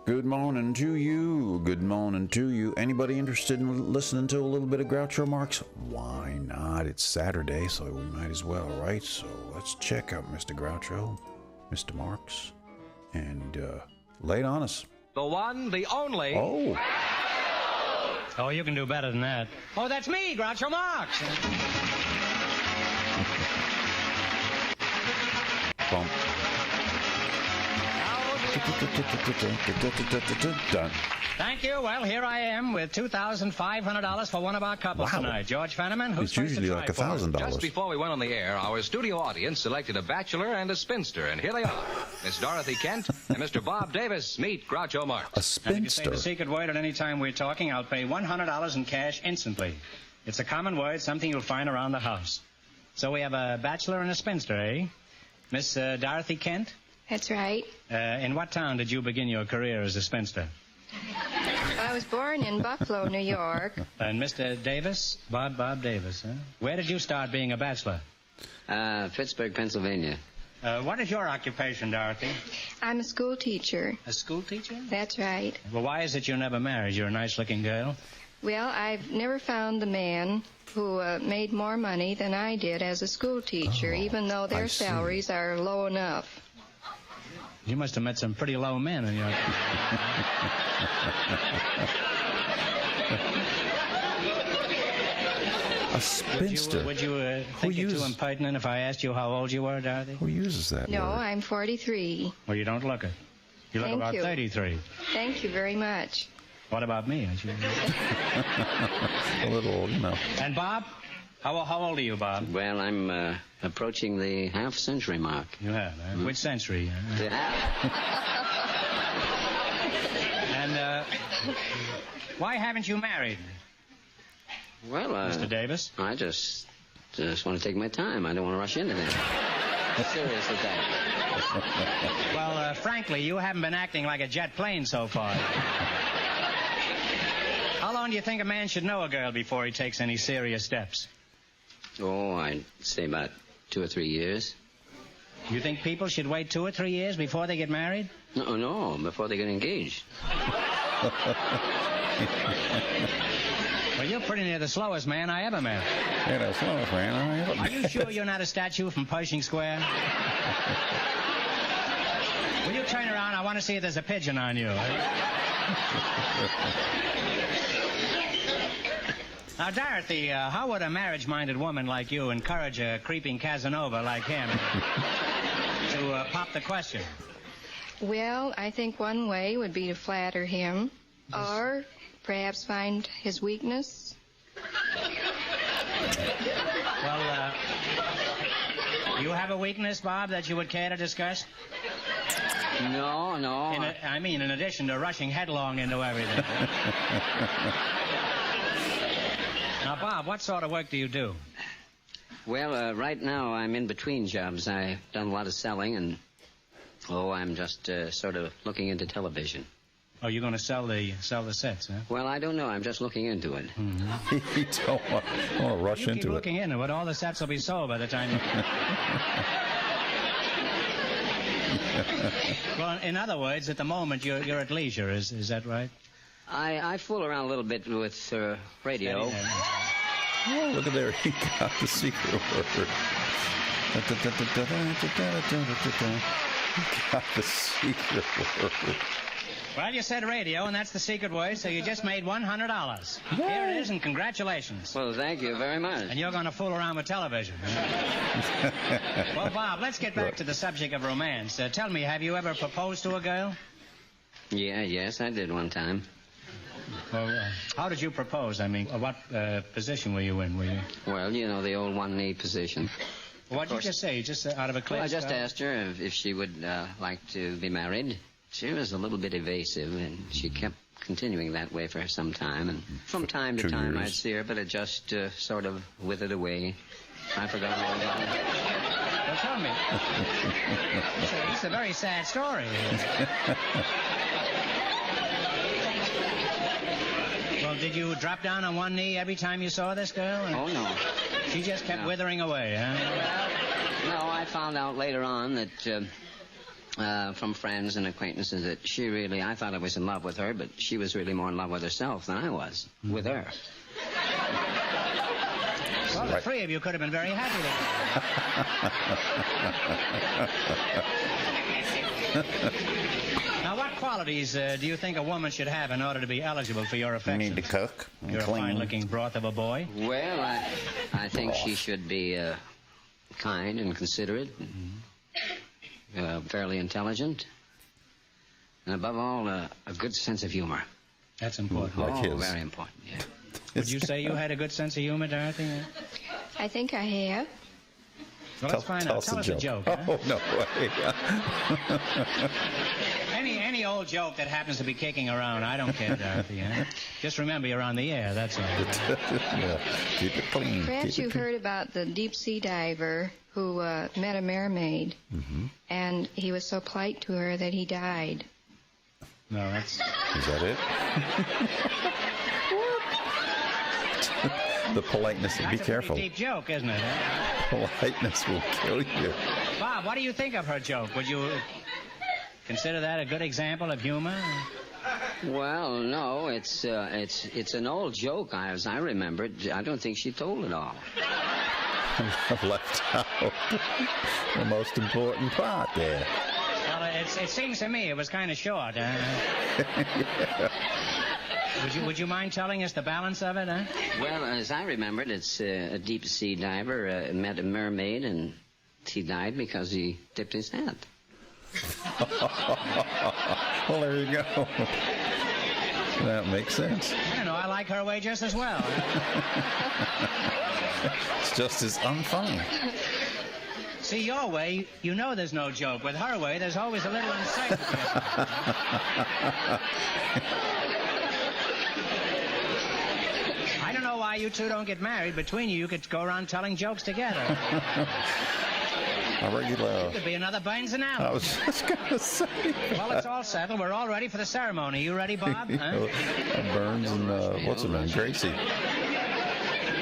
Good morning to you. Good morning to you. Anybody interested in listening to a little bit of Groucho Marx? Why not? It's Saturday, so we might as well, right? So let's check out Mr. Groucho, Mr. Marx, and lay it on us. The one, the only. Oh. Oh, you can do better than that. Oh, that's me, Groucho Marx. Bump. Done. Thank you. Well, here I am with $2,500 for one of our couples tonight. George Fenneman, who's It's usually like $1,000. Just before we went on the air, our studio audience selected a bachelor and a spinster, and here they are. Miss Dorothy Kent and Mr. Bob Davis. Meet Groucho Marx. A And if you say spinster. the secret word at any time we're talking, I'll pay $100 in cash instantly. It's a common word, something you'll find around the house. So we have a bachelor and a spinster, eh? Miss Dorothy Kent? That's right. In what town did you begin your career as a spinster? I was born in Buffalo, New York. And Mr. Davis? Bob Davis, huh? Where did you start being a bachelor? Pittsburgh, Pennsylvania. What is your occupation, Dorothy? I'm a school teacher. A school teacher? That's right. Well, why is it you never married? You're a nice-looking girl. Well, I've never found the man who made more money than I did as a school teacher, even though I their see. salaries are low enough. You must have met some pretty low men in your... A spinster. Would you think it too impertinent if I asked you how old you were, Dorothy? Who uses that No, word? I'm 43. Well, you don't look it. You look Thank about you. 33. Thank you very much. What about me? Aren't you? A little, you know. And Bob? How old are you, Bob? Well, I'm approaching the half-century mark. You have, huh? Which century? The half. And why haven't you married, Well, Mr. Davis? I just want to take my time. I don't want to rush into that. Serious at that. Well, frankly, you haven't been acting like a jet plane so far. How long do you think a man should know a girl before he takes any serious steps? Oh, I'd say about 2 or 3 years. You think people should wait 2 or 3 years before they get married? No, before they get engaged. Well, you're pretty near the slowest man I ever met. Yeah, that's slowest man I ever Are you sure you're not a statue from Pershing Square? Will you turn around? I want to see if there's a pigeon on you. Now, Dorothy, how would a marriage-minded woman like you encourage a creeping Casanova like him to pop the question? Well, I think one way would be to flatter him, or perhaps find his weakness. Well, you have a weakness, Bob, that you would care to discuss? No. In addition to rushing headlong into everything. Now, Bob, what sort of work do you do? Well, right now I'm in between jobs. I've done a lot of selling, and I'm just sort of looking into television. Oh, you're going to sell the sets, huh? Well, I don't know. I'm just looking into it. You don't want to rush You keep into it. looking into it. All the sets will be sold by the time you... Well, in other words, at the moment, you're at leisure. Is that right? I fool around a little bit with radio. Oh, look at there. He got the secret word. He got the secret word. Well, you said radio, and that's the secret word, so you just made $100. Here it is, and congratulations. Well, thank you very much. And you're going to fool around with television. Well, Bob, let's get back to the subject of romance. Tell me, have you ever proposed to a girl? Yes, I did one time. Well, how did you propose? I mean, what position were you in? Well, the old one-knee position. What did you just say? Just out of a clip? Well, I just asked her if she would like to be married. She was a little bit evasive, and she kept continuing that way for some time. And from time to time, I'd see her, but it just sort of withered away. I forgot all about it. Well, tell me. It's a very sad story. Well, did you drop down on one knee every time you saw this girl? Oh, no. She just kept withering away, huh? No, I found out later on that from friends and acquaintances that I thought I was in love with her, but she was really more in love with herself than I was with her. Well, the three of you could have been very happy together. Now, what qualities do you think a woman should have in order to be eligible for your affections? You need to cook and You're clean. a fine-looking broth of a boy. Well, I think she should be kind and considerate, and, fairly intelligent, and above all, a good sense of humor. That's important. Like his. Very important, yeah. Would you say you had a good sense of humor, Dorothy? I think I have. Well, let's find out. Tell us a joke. Huh? Oh, no way. Any old joke that happens to be kicking around, I don't care, Dorothy. Huh? Just remember you're on the air, that's all. Yeah. Keep it clean. Perhaps you've heard about the deep-sea diver who met a mermaid, and he was so polite to her that he died. No, that's... Is that it? The politeness. Be careful. That's a pretty deep joke, isn't it? Huh? Politeness will kill you. Bob, what do you think of her joke? Would you consider that a good example of humor? Well, no, it's an old joke, as I remember it. I don't think she told it all. I've left out the most important part there. Well, it seems to me it was kind of short. Yeah. Would you mind telling us the balance of it, huh? Well, as I remember it, it's a deep-sea diver met a mermaid, and he died because he dipped his hand. Well, there you go. That makes sense. I don't know, I like her way just as well. It's just as unfunny. See, your way, you know there's no joke. With her way, there's always a little uncertainty. I don't know why you two don't get married. Between you could go around telling jokes together. A regular... It could be another Burns and Allen. I was just going to say that. Well, it's all settled. We're all ready for the ceremony. You ready, Bob? Huh? Burns and, what's her name? Gracie.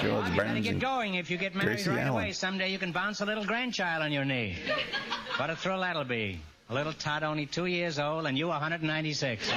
George Bob, you better Burns get and going. If you get married Gracie right away, Allen. someday you can bounce a little grandchild on your knee. What a thrill that'll be. A little tot only 2 years old and you 196.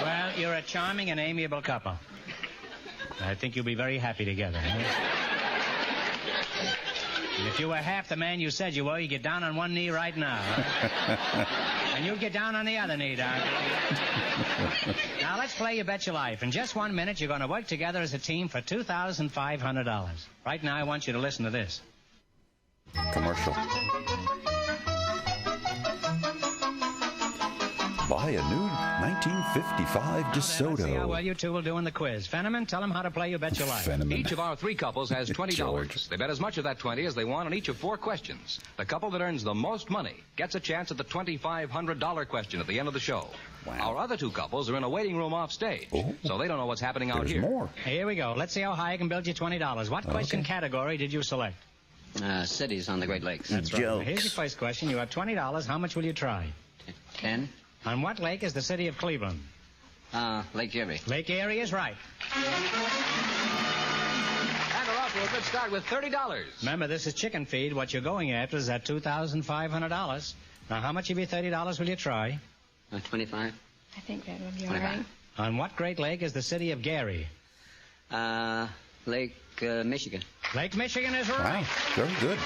Well, you're a charming and amiable couple. I think you'll be very happy together. Huh? And if you were half the man you said you were, you'd get down on one knee right now. Huh? And you'd get down on the other knee, darling. Now, let's play You Bet Your Life. In just 1 minute, you're going to work together as a team for $2,500. Right now, I want you to listen to this. Commercial. Buy a new 1955 Let's see how DeSoto. well you two will do in the quiz. Fenneman, tell them how to play You Bet Your Life. Fenneman. Each of our three couples has $20. George. They bet as much of that 20 as they want on each of 4 questions. The couple that earns the most money gets a chance at the $2,500 question at the end of the show. Wow. Our other 2 couples are in a waiting room off stage, Oh. so they don't know what's happening out There's here. more. Here we go. Let's see how high I can build you $20. What question category did you select? Cities on the Great Lakes. That's right. Jokes. Here's your first question. You have $20. How much will you try? 10. On what lake is the city of Cleveland? Lake Erie. Lake Erie is right. And we're off to a good start with $30. Remember, this is chicken feed. What you're going after is that $2,500. Now, how much of your $30 will you try? 25. I think that would be all 25. right. On what great lake is the city of Gary? Lake Michigan. Lake Michigan is Wow. right. Very good.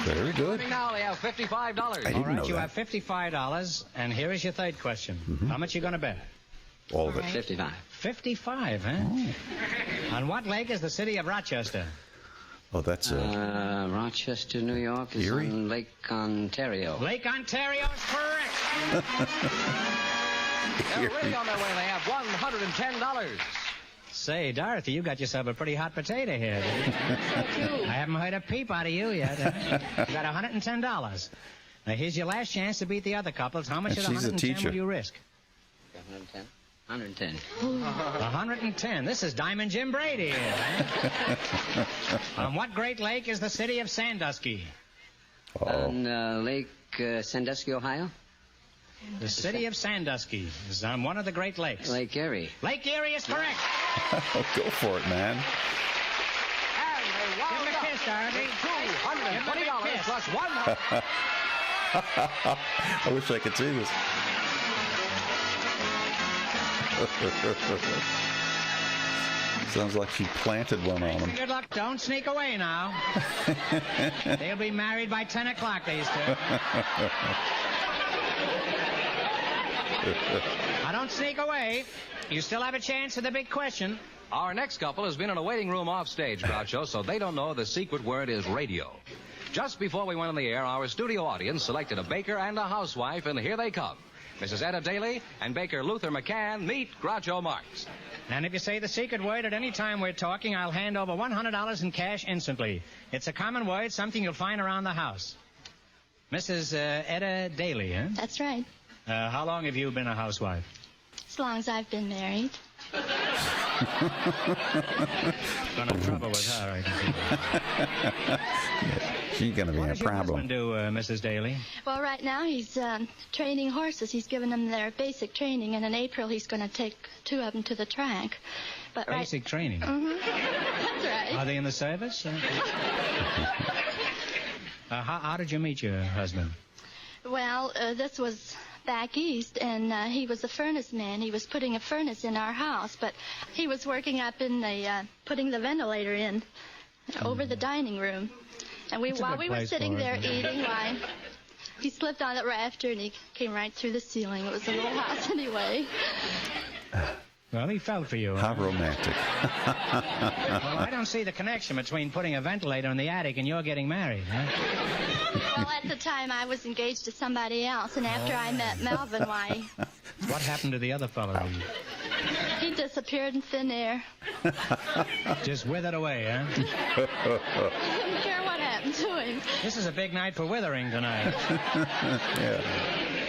Very good. Now they have $55. I All didn't right, know you that. have $55, and here is your third question. How much are you going to bet? All of it. 55. 55, huh? On what lake is the city of Rochester? Oh, that's Rochester, New York is Erie? on Lake Ontario. Lake Ontario is correct. They're really on their way. They have $110. Say, Dorothy, you got yourself a pretty hot potato here. I haven't heard a peep out of you yet. You got $110. Now, here's your last chance to beat the other couples. How much And of the she's a 110 teacher. will you risk? 110. 110. 110. This is Diamond Jim Brady. On what great lake is the city of Sandusky? On Lake Sandusky, Ohio. The city of Sandusky is on one of the Great Lakes. Lake Erie. Lake Erie is correct. Oh, go for it, man. Wow, Give him a kiss, Dorothy. $220 plus $100. I wish I could see this. Sounds like she planted one on him. Good luck. Don't sneak away now. They'll be married by 10 o'clock, these two. Now, don't sneak away. You still have a chance at the big question. Our next couple has been in a waiting room off stage, Groucho, so they don't know the secret word is radio. Just before we went on the air, our studio audience selected a baker and a housewife, and here they come. Mrs. Etta Daly and Baker Luther McCann meet Groucho Marx. And if you say the secret word at any time we're talking, I'll hand over $100 in cash instantly. It's a common word, something you'll find around the house. Mrs. Etta Daly, huh? That's right. How long have you been a housewife? As long as I've been married. Gonna trouble with her, I can see. She's going to be What a does your problem. husband do, Mrs. Daly? Well, right now he's training horses. He's given them their basic training, and in April he's going to take 2 of them to the track. But Basic training. That's right. Are they in the service? How did you meet your husband? Well, this was back east, and he was a furnace man. He was putting a furnace in our house, but he was working up in the, putting the ventilator in over the dining room. And while we were sitting there eating, he slipped on the rafter and he came right through the ceiling. It was a little house anyway. Well, he fell for you. How romantic. Well, I don't see the connection between putting a ventilator in the attic and you're getting married, huh? Well, at the time I was engaged to somebody else, and after I met Melvin, What happened to the other fellow? he disappeared in thin air. Just withered away, huh? I didn't care what happened to him. This is a big night for withering tonight. Yeah.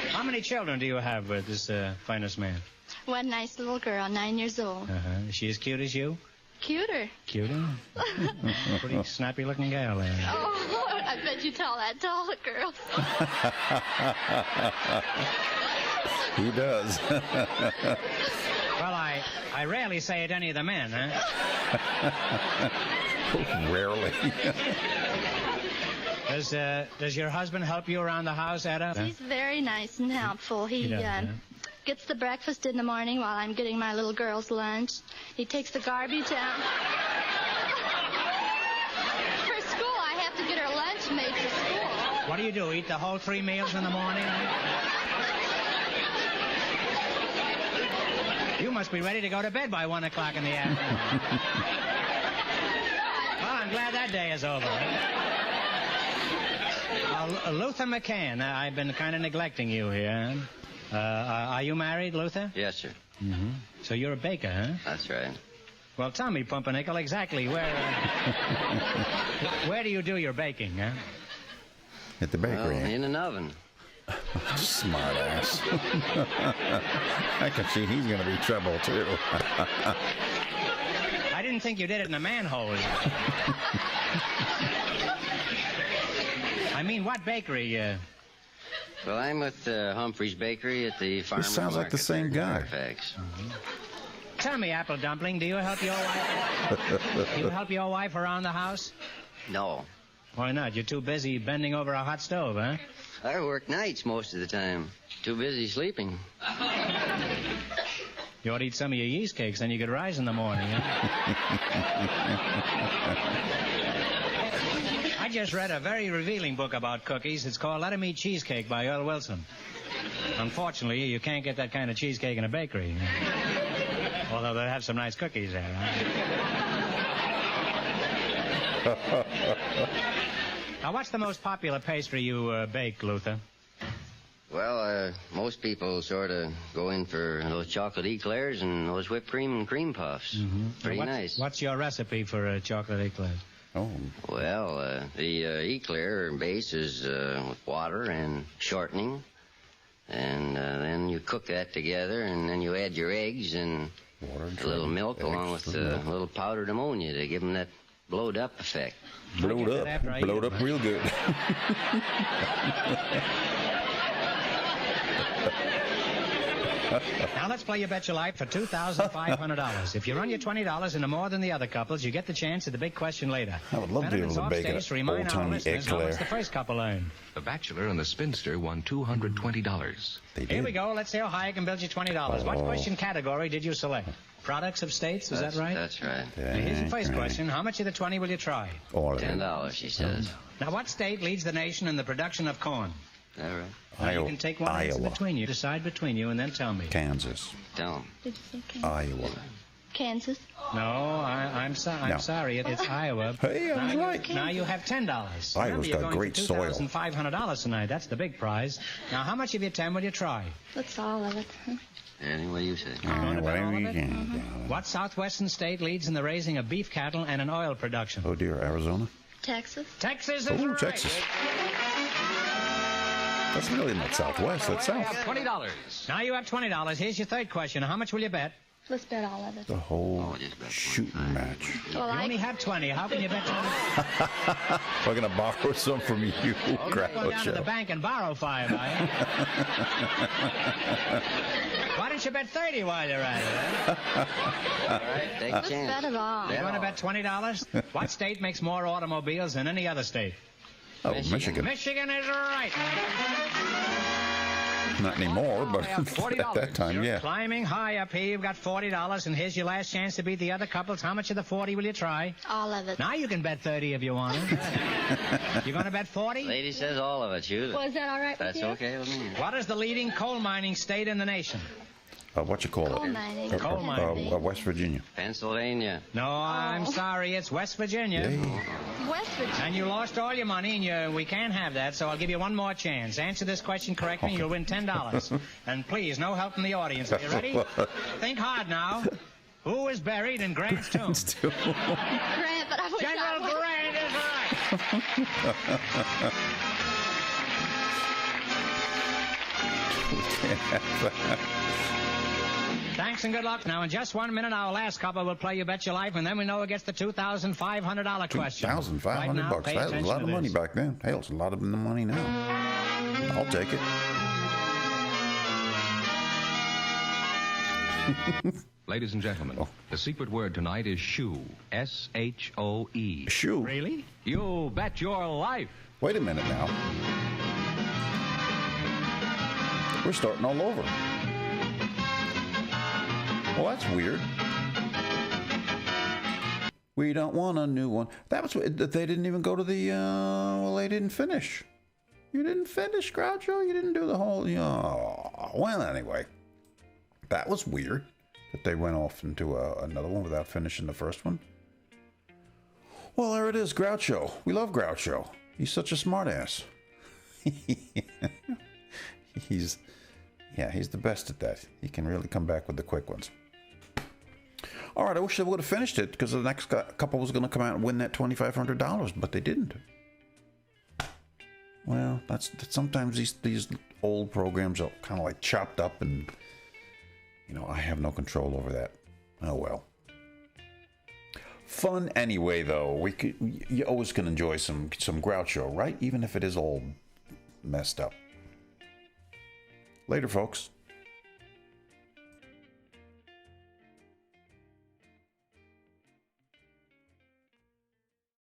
How many children do you have with this finest man? One nice little girl, 9 years old. Is she as cute as you? Cuter. Cuter? Pretty snappy-looking gal there. Oh, Lord, I bet you tell that to all the girls. He does. Well, I rarely say it to any of the men, huh? Rarely. Does your husband help you around the house, Etta? He's very nice and helpful. He does, huh? gets the breakfast in the morning while I'm getting my little girl's lunch. He takes the garbage out. For school, I have to get her lunch made for school. What do you do, eat the whole 3 meals in the morning? You must be ready to go to bed by 1 o'clock in the afternoon. Well, I'm glad that day is over. Luther McCann, I've been kind of neglecting you here. Are you married, Luther? Yes, sir. Mm-hmm. So you're a baker, huh? That's right. Well, tell me, Pumpernickel, exactly where do you do your baking, huh? At the bakery. Well, in an oven. Smart ass. I can see he's going to be trouble, too. I didn't think you did it in a manhole. I mean, what bakery? Well, I'm with Humphrey's Bakery at the Farmers sounds like the Market same in guy. Fairfax. Tell me, Apple Dumpling, do you help your wife? Do you help your wife around the house? No. Why not? You're too busy bending over a hot stove, huh? I work nights most of the time. Too busy sleeping. You ought to eat some of your yeast cakes, then you could rise in the morning, huh? I just read a very revealing book about cookies. It's called Let 'Em Eat Cheesecake by Earl Wilson. Unfortunately, you can't get that kind of cheesecake in a bakery. Although they have some nice cookies there, huh? Now, what's the most popular pastry you bake, Luther? Well, most people sort of go in for those chocolate eclairs and those whipped cream and cream puffs. Mm-hmm. Pretty nice. What's your recipe for chocolate eclairs? Oh. Well, the eclair base is with water and shortening. And then you cook that together, and then you add your eggs and Water, a little milk along with a little powdered ammonia to give them that blowed up effect. Blowed up real good. Now let's play You Bet Your Life for $2,500. If you run your $20 into more than the other couples, you get the chance at the big question later. I would love to be able to bake an old-timey How much the eclair. first couple earned. The bachelor and the spinster won $220. They did. Here we go. Let's see how high I can build you $20. What question category did you select? Products of states, is that right? That's right. Now, here's the first question. How much of the 20 will you try? All of it. $10, she says. Now, what state leads the nation in the production of corn? All right. Now, you can take one answer Iowa. between you. Decide between you and then tell me. Kansas. Don't. Did you say Kansas? Iowa. Kansas? No, I'm No. sorry. It's Iowa. Hey, I was now right. Now you have $10. Iowa's Remember, you're got going great for soil. $2,500 tonight. That's the big prize. Now, how much of your 10 will you try? That's all of it. Huh? Any way you say. Going to bet all of Whatever you it? can. What southwestern state leads in the raising of beef cattle and in oil production? Oh, dear. Arizona? Texas? Texas is Oh, right. Texas. That's really not Southwest. That's We South. have $20. Now you have $20. Here's your third question. How much will you bet? Let's bet all of it. The whole just bet shooting match. Well, You only have 20. How can you bet 20? We're going to borrow some from you, Go down to the Groucho. bank and borrow 5, are you? Why don't you bet 30 while you're at it? All right, take a Let's chance. bet it all. You're going to bet $20? What state makes more automobiles than any other state? Oh, Michigan. Michigan is right. Not anymore, but I have $40. at that time, You're yeah. climbing high up here. You've got $40, and here's your last chance to beat the other couples. How much of the 40 will you try? All of it. Now you can bet 30 if you want to. You're going to bet 40? Lady says all of it. Choose it. Well, is that all right That's with you? okay with me. What is the leading coal mining state in the nation? What you call Coal it? mining. Coal mining. West Virginia. Pennsylvania. No, I'm sorry. It's West Virginia. Yay. West Virginia. And you lost all your money, and we can't have that, so I'll give you one more chance. Answer this question correctly, and you'll win $10. And please, no help from the audience. Are you ready? Think hard now. Who is buried in Grant's tomb? Grant, but I wish General I Grant is right. Thanks and good luck. Now, in just 1 minute, our last couple will play You Bet Your Life, and then we know who gets the $2,500 question. $2,500 Right now, bucks. pay That was a attention lot to of money this. back then. Hell, it's a lot of the money now. I'll take it. Ladies and gentlemen, the secret word tonight is shoe. S-H-O-E. Shoe. Really? You bet your life. Wait a minute now. We're starting all over. Well, that's weird. We don't want a new one. That was they didn't even go to the. Well, they didn't finish. You didn't finish, Groucho. You didn't do the whole. Well, anyway, that was weird that they went off into another one without finishing the first one. Well, there it is, Groucho. We love Groucho. He's such a smartass. He's the best at that. He can really come back with the quick ones. All right, I wish they would have finished it because the next couple was going to come out and win that $2,500, but they didn't. Well, that's sometimes these old programs are kind of like chopped up, and I have no control over that. Oh well. Fun anyway, though. You always can enjoy some Groucho, right? Even if it is all messed up. Later, folks.